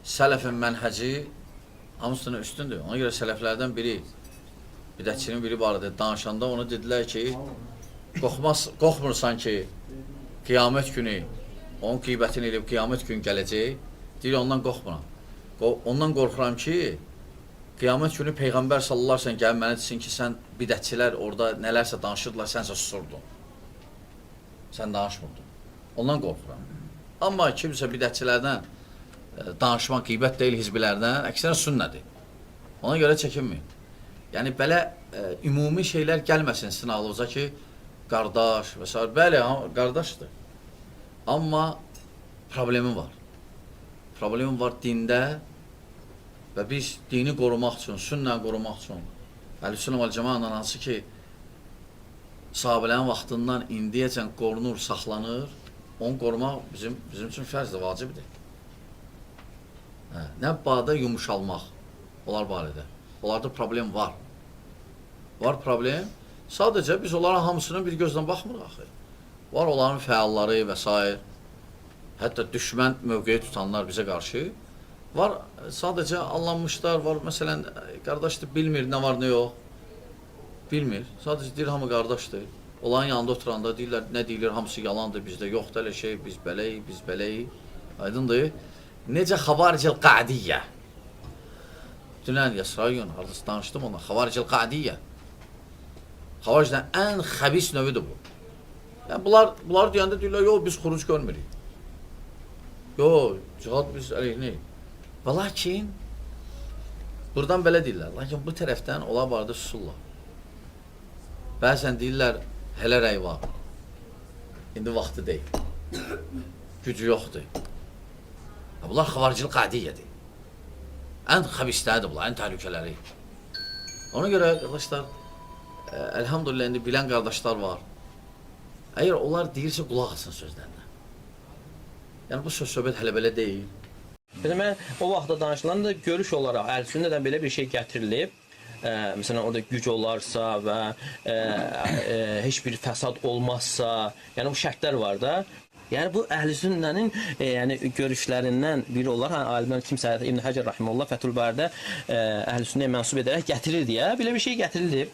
sələfin mənhəci hamısının üstündür. Ona görə sələflərdən biri, bidətçinin biri var idi. Danışanda onu dedilər ki, qorxmursan ki, qiyamət günü, onun qeybətini edib qiyamət günü gələcək. Deyir, ondan qorxmuram. Ondan qorxuram ki, qiyamət günü Peyğəmbər sallallahu əleyhi və səlləm gəlib mənə desin ki, sən bidətçilər orada nələrsə danışırdılar, sənsə susurdun. Sən danışmırdın. Ondan qorxuram. Amma kimsə bidətçilərdən danışmaq qeybət deyil hizbilərdən, əksinə sünnədir. Ona görə çəkinməyin. Yəni, belə ümumi şeylər gəlməsin sizin ağlınıza ki, qardaş və s. Bəli, qardaşdır. Amma problemi var. Problemi var dində və biz dini qorumaq üçün, sünnəni qorumaq üçün Əhlüsünnə vəl Cəmaənin hansı ki, sahabələrin vaxtından indiyəcən qorunur, saxlanır, onu qorumaq bizim üçün fərzdir, vacibdir. Nə bağda yumuşalmaq onlar barədə. Onlarda problem var. Var problem. Sadəcə biz onların hamısının bir gözdən baxmırıq axı. Var onların fəalları və s. Hətta düşmən mövqeyi tutanlar bizə qarşı. Var sadəcə allanmışlar, var məsələn, qardaşdır, bilmir nə var, nə yox. Bilmir. Sadəcə deyir, hamı qardaşdır. Onların yanında oturanda deyirlər, nə deyilir, hamısı yalandır, bizdə yoxdur elə şey, biz beləyik, biz beləyik. Aydındır. Necə xavaricil qadiyyə. Dünən Yasrayın, haradasa danışdım ona, xavaricil qadiyyə. Xavaricdən ən xəbis növüdür bu. Yəni, bunlar deyəndə deyirlər, yox, biz xuruc görmürük. Yox, cihad biz əleyhinəyik. Və lakin, buradan belə deyirlər, lakin bu tərəfdən onlar barədə susurlar. Bəzən deyirlər, hələ rəy var. İndi vaxtı deyil. Gücü yoxdur. Bunlar xavaricil qadiyyədir. Ən xəbisləridir bunlar, ən təhlükələri. Ona görə, qardaşlar, əlhamdülillah, indi bilən qardaşlar var. Əgər onlar deyirsə, qulaq asın sözlərinə. Yəni, bu söz-söhbət hələ belə deyil. Mən o vaxtda danışılanda görüş olaraq Əhlüsünnədən belə bir şey gətirilib. Məsələn, orada güc olarsa və heç bir fəsad olmazsa, yəni bu şərtlər var da. Yəni bu Əhlüsünnənin görüşlərindən biri olar. Alimlər kimsə İbn Həcər Rahimehullah Fəthül Baridə Əhlüsünnəyə mənsub edərək gətirir deyə belə bir şey gətirilib.